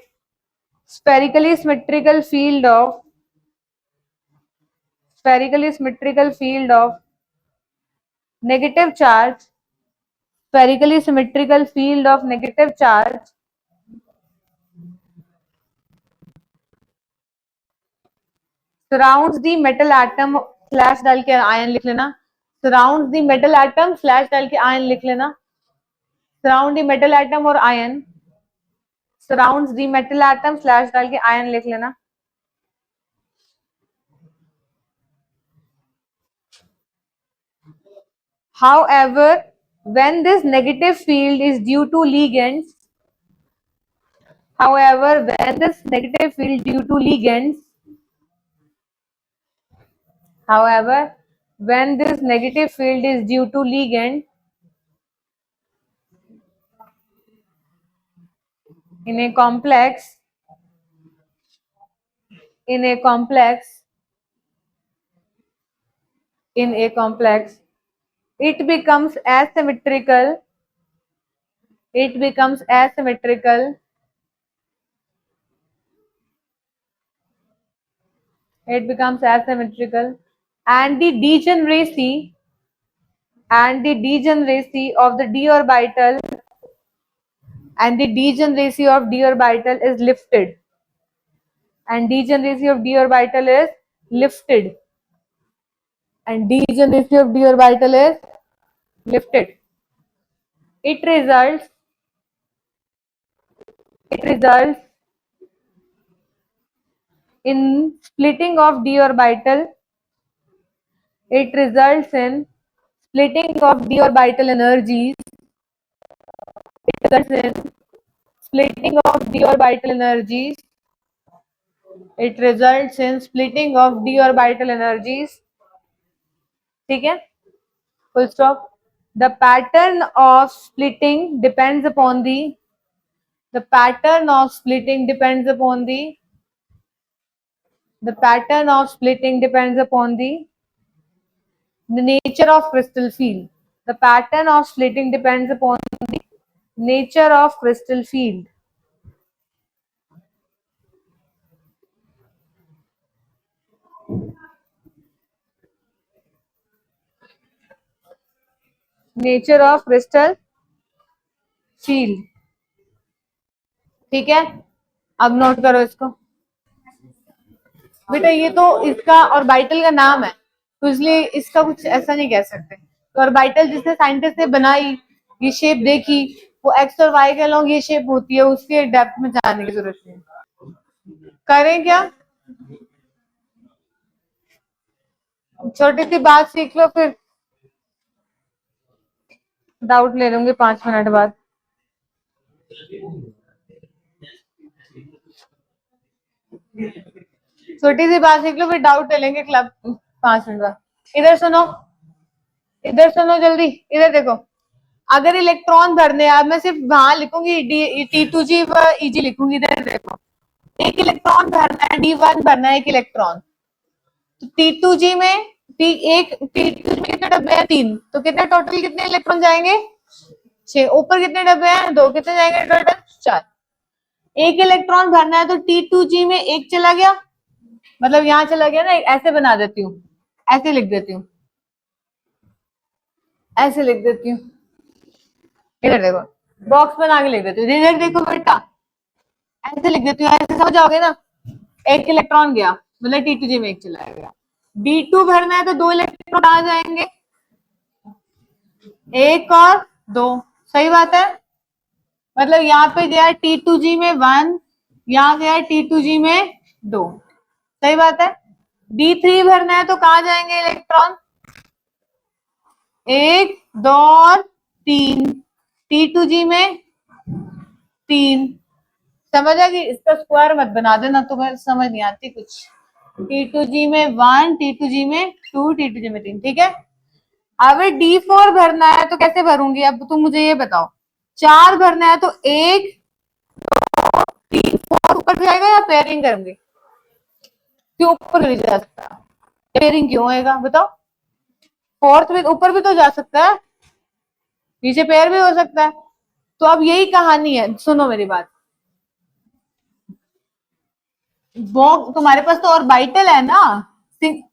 spherically symmetrical field of, spherically symmetrical field of negative charge, spherically symmetrical field of negative charge surrounds the metal atom slash डाल के ion लिख लेना, surrounds the metal atom slash डाल के ion लिख लेना, surround the metal atom और ion, surrounds the metal atom slash डाल के आयन लिख लेना. However, when this negative field is due to ligands, however, when this negative field due to ligands, however, when this negative field is due to ligand in a complex, in a complex, in a complex, it becomes asymmetrical, it becomes asymmetrical, it becomes asymmetrical, and the degeneracy, and the degeneracy of the d orbital, and the degeneracy of d orbital is lifted, and degeneracy of d orbital is lifted, and degeneracy of d orbital is lifted. It results in splitting of d orbital, it results in splitting of d orbital energies, it results in splitting of d orbital energies, it results in splitting of d orbital energies. ठीक है, full stop. The pattern of splitting depends upon the pattern of splitting depends upon the pattern of splitting depends upon the nature of crystal field. The pattern of splitting depends upon the nature of crystal field. Nature of crystal field. ठीक है, अब note करो इसको बेटा, ये तो इसका orbital का नाम है तो इसलिए इसका कुछ ऐसा नहीं कह सकते. तो ऑर्बिटल जिसने साइंटिस्ट ने बनाई, ये शेप देखी, वो एक्स और वाई के अलोंग ये शेप होती है, उसके डेप्थ में जाने की जरूरत नहीं. करें क्या, छोटी सी बात सीख लो फिर डाउट ले लूंगी 5 मिनट बाद. छोटी सी बात सीख लो फिर डाउट ले लेंगे क्लब 5 मिनट बाद. इधर सुनो, इधर सुनो जल्दी, इधर देखो. अगर इलेक्ट्रॉन भरने, अब मैं सिर्फ वहां लिखूंगी T2G व EG लिखूंगी, इधर देखो एक इलेक्ट्रॉन भरना है, D1 भरना है एक इलेक्ट्रॉन, तो T2G में T2G में कितने डब्बे हैं? 3, तो कितने टोटल कितने इलेक्ट्रॉन जाएंगे? 6। ऊपर कितने डब्बे हैं? 2, कितने जाएंगे टोटल? 4। एक इलेक्ट्रॉन भरना है तो T2G में एक चला गया, मतलब यहां चला गया ना, ऐसे बना देती हूँ, ऐसे लिख देती हूँ, ऐसे लिख देती हूँ, इधर देखो बॉक्स बना के लिख देती हूँ, इधर देखो बेटा ऐसे लिख देती हूँ, ऐसे समझ जाओगे ना। एक इलेक्ट्रॉन गया मतलब T2G में एक चला गया। D2 भरना है तो 2 इलेक्ट्रॉन आ जाएंगे, 1 और 2, सही बात है। मतलब यहाँ पे गया T2G में 1, यहाँ गया T2G में 2, सही बात है। D3 भरना है तो कहाँ जाएंगे इलेक्ट्रॉन? 1, 2 और 3, T2G में 3, समझ आ गई। इसका स्क्वायर मत बना देना, तुम्हें समझ नहीं आती कुछ। T2G में 1, T2G में 2, T2G में 3, ठीक है। अब D4 भरना है तो कैसे भरूंगी? अब तुम मुझे ये बताओ, 4 भरना है तो 1, 3, 4 ऊपर जाएगा या पेयरिंग करूंगी? क्यों ऊपर नहीं जा सकता? पेयरिंग क्यों होएगा बताओ? फोर्थ में ऊपर भी तो जा सकता है, नीचे पेयर भी हो सकता है। तो अब यही कहानी है, सुनो मेरी बात। वो तुम्हारे पास तो ऑर्बिटल है ना,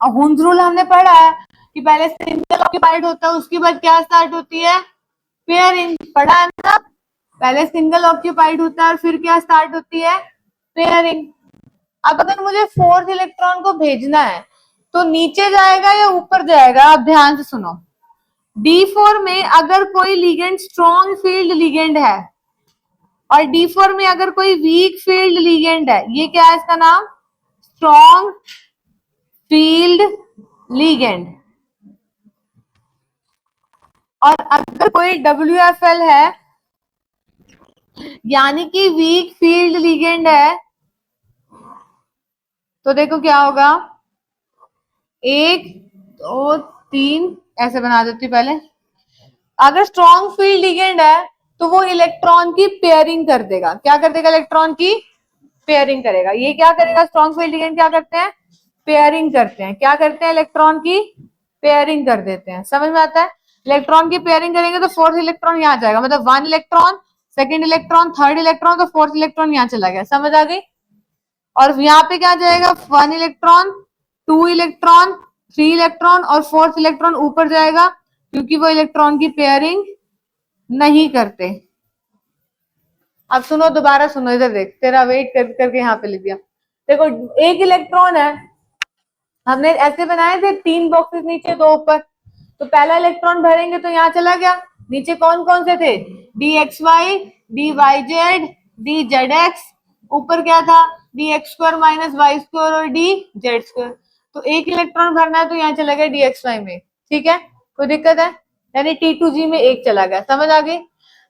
हुंस रूल हमने पढ़ा है कि पहले सिंगल ऑक्यूपाइड होता है, उसके बाद क्या स्टार्ट होती है? पेयरिंग, पढ़ा है ना। पहले सिंगल ऑक्यूपाइड होता है और फिर क्या स्टार्ट होती है? पेयरिंग। अब अगर मुझे फोर्थ इलेक्ट्रॉन को भेजना है तो नीचे जाएगा या ऊपर जाएगा? आप ध्यान से सुनो। D4 में अगर कोई लिगेंड स्ट्रॉन्ग फील्ड लिगेंड है और D4 में अगर कोई वीक फील्ड लिगेंड है, ये क्या है इसका नाम? Strong field ligand. और अगर कोई WFL है यानी कि वीक फील्ड लिगेंड है, तो देखो क्या होगा, 1, 2, 3 ऐसे बना देती हूँ पहले। अगर स्ट्रॉन्ग फील्ड लिगेंड है तो वो इलेक्ट्रॉन की पेयरिंग कर देगा। क्या कर देगा? इलेक्ट्रॉन की पेयरिंग करेगा। ये क्या करेगा? स्ट्रॉन्ग फील्ड लिगेंड क्या करते हैं? पेयरिंग करते हैं। क्या करते हैं? इलेक्ट्रॉन की पेयरिंग कर देते हैं। समझ में आता है? इलेक्ट्रॉन की पेयरिंग करेंगे तो फोर्थ इलेक्ट्रॉन यहाँ जाएगा, मतलब 1 electron, second electron, third electron, तो फोर्थ इलेक्ट्रॉन यहाँ चला गया। समझ आ गई? और यहाँ पे क्या जाएगा? 1 इलेक्ट्रॉन, 2 इलेक्ट्रॉन, 3 इलेक्ट्रॉन और फोर्थ इलेक्ट्रॉन ऊपर जाएगा, क्योंकि वो इलेक्ट्रॉन की पेयरिंग नहीं करते। अब सुनो, दोबारा सुनो, इधर देख, तेरा वेट करके यहाँ पे लिख दिया। देखो एक इलेक्ट्रॉन है, हमने ऐसे बनाए थे 3 बॉक्सेस नीचे 2 ऊपर, तो पहला इलेक्ट्रॉन भरेंगे तो यहाँ चला गया। नीचे कौन कौन से थे? DXY, DYZ, DZX, ऊपर क्या था? DX² माइनस Y² और DZ²। तो एक इलेक्ट्रॉन भरना है तो यहाँ चला गया DXY में, ठीक है, कोई दिक्कत है? यानी T2G में एक चला गया। समझ आ गई?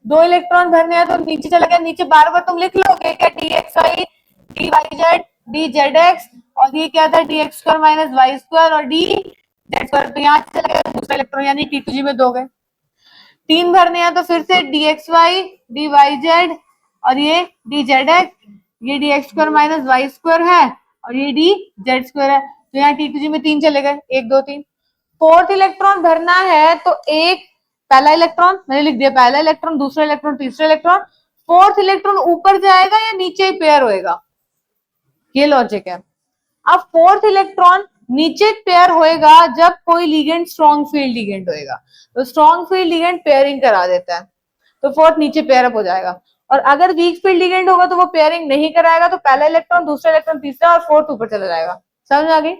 2 इलेक्ट्रॉन भरने हैं तो नीचे चला गया, नीचे बार बार तुम लिख लोगे क्या? DXY, DYZ, DZX, और ये क्या था? DX² माइनस Y² और DZ²। तो यहाँ चला गया दूसरा इलेक्ट्रॉन, यानी T2G में 2 गए। 3 भरने हैं तो फिर से DXY, DYZ और ये DZX, ये DX² माइनस Y² है और ये DZ² है, तो यहाँ T2G में 3 चले गए, 1, 2, 3। फोर्थ इलेक्ट्रॉन भरना है तो एक, पहला इलेक्ट्रॉन मैंने लिख दिया, पहला इलेक्ट्रॉन, दूसरा इलेक्ट्रॉन, तीसरा इलेक्ट्रॉन, फोर्थ इलेक्ट्रॉन ऊपर जाएगा या नीचे ही पेयर होएगा? ये लॉजिक है। अब फोर्थ इलेक्ट्रॉन नीचे पेयर होएगा जब कोई लिगेंड स्ट्रॉन्ग फील्ड लिगेंड होएगा, तो स्ट्रॉन्ग फील्ड लिगेंड पेयरिंग करा देता है, तो फोर्थ नीचे पेयर अप हो जाएगा। और अगर वीक फील्ड लिगेंड होगा तो वो पेयरिंग नहीं कराएगा, तो पहला इलेक्ट्रॉन, दूसरा इलेक्ट्रॉन, तीसरा और फोर्थ ऊपर चला जाएगा। समझ आ गई?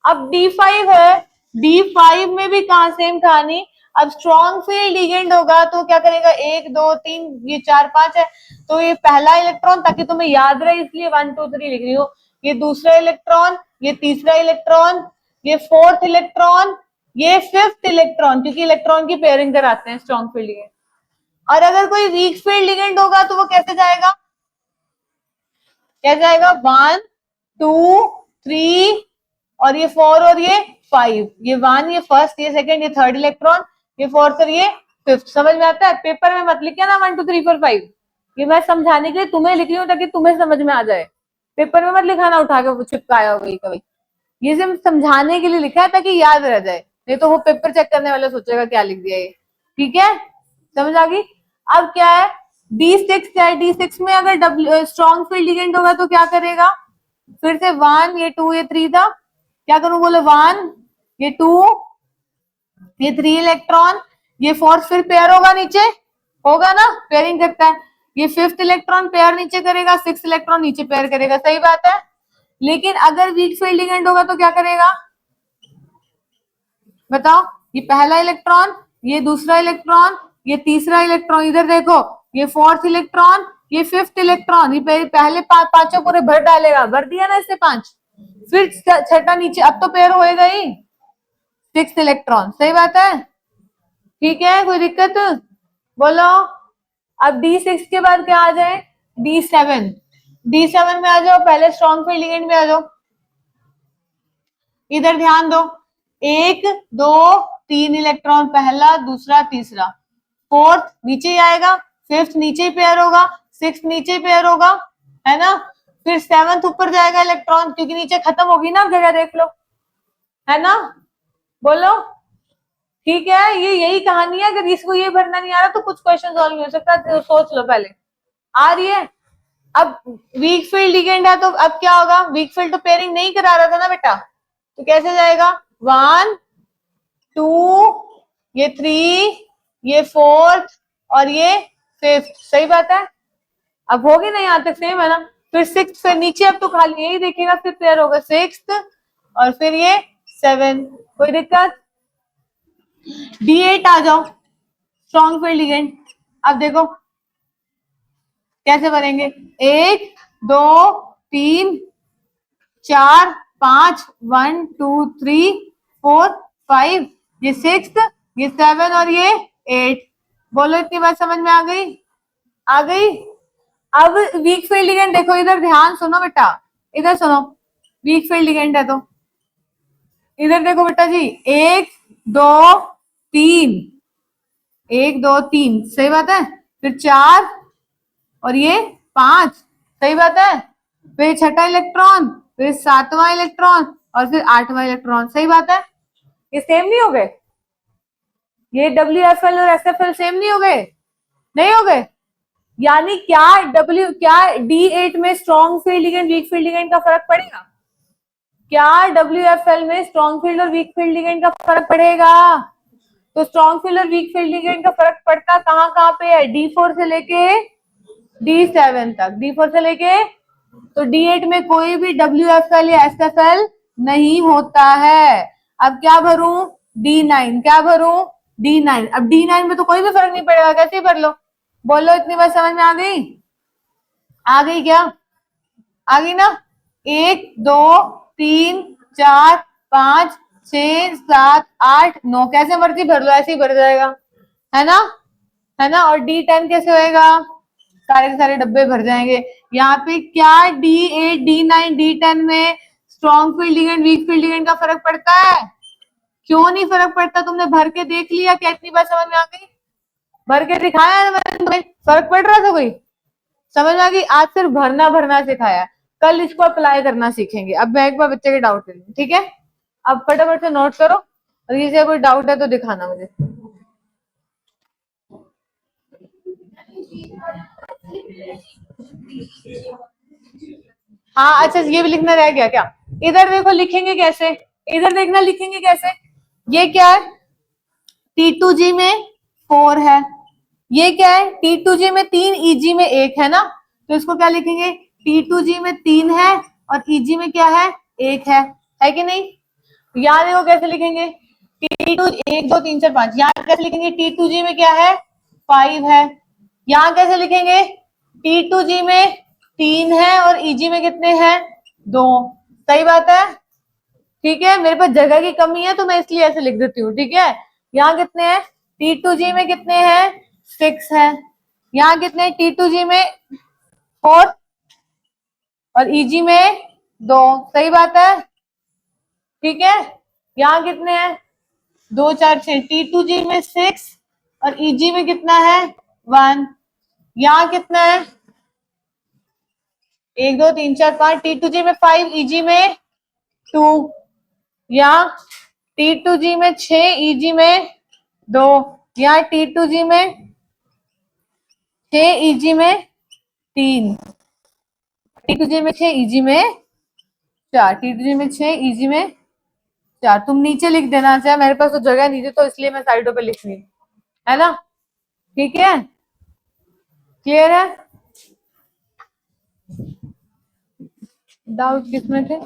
अब D5 है, D5 में भी कहा सेम कहानी। अब स्ट्रॉन्ग फील्ड लिगेंड होगा तो क्या करेगा? 1, 2, 3, ये 4, 5 है, तो ये पहला इलेक्ट्रॉन, ताकि तुम्हें याद रहे इसलिए 1, 2, 3 लिख रही हो, ये दूसरा इलेक्ट्रॉन, ये तीसरा इलेक्ट्रॉन, ये फोर्थ इलेक्ट्रॉन, ये फिफ्थ इलेक्ट्रॉन, क्योंकि इलेक्ट्रॉन की पेयरिंग कराते हैं स्ट्रॉन्ग फील्ड लिगेंड। और अगर कोई वीक फील्ड लिगेंड होगा तो वो कैसे जाएगा? कैसे जाएगा? 1, 2, 3 और ये 4 और ये 5, ये 1, ये फर्स्ट, ये सेकंड, ये थर्ड इलेक्ट्रॉन, ये फोर्थ और ये 5th। समझ में आता है? पेपर में मत लिखिए ना 1 2 3 4 5, ये मैं समझाने के लिए तुम्हें लिख रही हूँ ताकि तुम्हें समझ में आ जाए। पेपर में मत लिखाना उठा के चिपकाया हो गई कभी, ये सिर्फ समझाने के लिए लिखा है ताकि याद रह जाए, नहीं तो वो पेपर चेक करने वाला सोचेगा क्या लिख दिया ये। ठीक है, समझ आ गई? अब क्या है, D6 क्या है, D6 में अगर W स्ट्रॉन्ग फील्ड लिगेंड होगा तो क्या करेगा, फिर से 1 ये 2 ये 3 था, क्या करूं, बोलो 1 ये 2 ये 3 इलेक्ट्रॉन, ये 4th फिर पेयर होगा नीचे, होगा ना, पेयरिंग करता है, ये 5th इलेक्ट्रॉन पेयर नीचे करेगा, 6th इलेक्ट्रॉन नीचे पेयर करेगा, सही बात है। लेकिन अगर वीक फील्ड लिगेंड होगा तो क्या करेगा, बताओ, ये पहला इलेक्ट्रॉन, ये दूसरा इलेक्ट्रॉन, ये तीसरा इलेक्ट्रॉन, इधर देखो ये 4th इलेक्ट्रॉन, ये 5th इलेक्ट्रॉन, ये पहले पांचों पूरे भर डालेगा, भर दिया ना इससे 5, फिर छठा नीचे, अब तो पेयर होएगा ही 6th इलेक्ट्रॉन, सही बात है। ठीक है, कोई दिक्कत बोलो। अब D6 के बाद क्या आ जाए, D7, D7 में आ जाओ, पहले स्ट्रॉन्ग फील्ड लिगेंड में आ जाओ, इधर ध्यान दो, 1 2 3 इलेक्ट्रॉन, पहला दूसरा तीसरा, 4th नीचे ही आएगा, 5th नीचे ही पेयर होगा, 6th नीचे ही पेयर होगा, है ना, फिर 7th ऊपर जाएगा इलेक्ट्रॉन, क्योंकि नीचे खत्म होगी ना, जगह देख लो, है ना, बोलो। ठीक है, ये यही कहानी है, अगर इसको ये भरना नहीं आ रहा तो कुछ क्वेश्चन सॉल्व नहीं हो सकता, तो सोच लो पहले, आ रही है। अब वीक फील्ड लिगेंड है तो अब क्या होगा, वीक फील्ड तो पेयरिंग नहीं करा रहा था ना बेटा, तो कैसे जाएगा, 1 2 ये 3 ये 4th और ये 5th, सही बात है। अब होगी ना यहाँ तक, सेम है ना, फिर 6th, फिर नीचे अब तो खाली यही देखेगा, फिर पेयर होगा 6th और फिर ये 7, कोई दिक्कत। D8 आ जाओ, स्ट्रॉन्ग फील्ड लिगेंड, अब देखो कैसे भरेंगे, 1 2 3 4 5 1 2 3 4 5, ये 6th ये 7 और ये 8, बोलो इतनी बात समझ में आ गई, आ गई। अब वीक फील्ड लिगेंड देखो, इधर ध्यान सुनो बेटा, इधर सुनो, वीक फील्ड लिगेंड है तो इधर देखो बेटा जी, 1 2 3 1 2 3, सही बात है, फिर 4 और ये 5, सही बात है, फिर छठा इलेक्ट्रॉन, फिर 7वां इलेक्ट्रॉन और फिर 8वां इलेक्ट्रॉन, सही बात है। ये सेम नहीं हो गए, ये WFL और SFL सेम नहीं हो गए, नहीं हो गए, यानी क्या क्या D8 में strong field ligand weak field ligand का फर्क पड़ेगा, क्या WFL में स्ट्रॉन्ग फील्ड और वीक फील्ड लिगेंड का फर्क पड़ेगा, तो स्ट्रॉन्ग फील्ड और वीक फील्ड लिगेंड का फर्क पड़ता कहाँ कहाँ पे है, D4 से लेके D7 तक, D4 से लेके, तो D8 में कोई भी WFL या SFL नहीं होता है। अब क्या भरूं, D9, क्या भरूं, D9, अब D9 में तो कोई भी फर्क नहीं पड़ेगा, कैसे भर लो, बोलो इतनी बात समझ में आ गई, आ गई क्या, आ गई ना, 1 2 3 4 5 6 7 8 9, कैसे मर्जी भर लो, ऐसे ही भर जाएगा, है ना, है ना। और D10 कैसे होएगा, सारे के सारे डब्बे भर जाएंगे। यहाँ पे क्या D8 D9 D10 में strong field ligand weak field ligand का फर्क पड़ता है, क्यों नहीं फर्क पड़ता, तुमने भर के देख लिया क्या, इतनी बात समझ में आ गई, भर के दिखाया ना मैंने तुम्हें, फर्क पड़ रहा था कोई, समझ में आ गई। आज सिर्फ भरना भरना सिखाया, कल इसको अप्लाई करना सीखेंगे। अब मैं एक बार बच्चे के डाउट करूँ, ठीक है, अब फटाफट से नोट करो, और ये कोई डाउट है तो दिखाना मुझे। हाँ अच्छा, ये भी लिखना रह गया क्या, इधर देखो लिखेंगे कैसे, इधर देखना लिखेंगे कैसे, ये क्या है T2G में 4 है, ये क्या है T2G में 3 EG में 1 है ना, तो इसको क्या लिखेंगे, T2G में 3 है और EG में क्या है 1 है कि नहीं। यहाँ देखो कैसे लिखेंगे, T2 1 2 3 4 5, यहाँ कैसे लिखेंगे, T2G में क्या है 5 है, यहाँ कैसे लिखेंगे T2G में 3 है और EG में कितने हैं 2, सही बात है। ठीक है, मेरे पास जगह की कमी है तो मैं इसलिए ऐसे लिख देती हूँ, ठीक है। यहाँ कितने हैं T2G में कितने हैं 6 है, यहाँ कितने T2G में 4 और EG में 2, सही बात है। ठीक है, यहाँ कितने हैं 2 4 6, T2G में 6 और ईजी में कितना है 1, यहाँ कितना है 1 2 3 4 5, T2G में 5, ईजी में 2, यहाँ T2G में 6, ईजी में 2, यहाँ T2G में 6, ईजी में 3, T2G में 6, ईजी में 4, T2G में 6, ईजी में 4। तुम नीचे लिख देना, चाहे मेरे पास तो जगह नहीं थी तो इसलिए मैं साइडों पे लिख रही, है ना? ठीक है, क्लियर है? डाउट किसमें थे?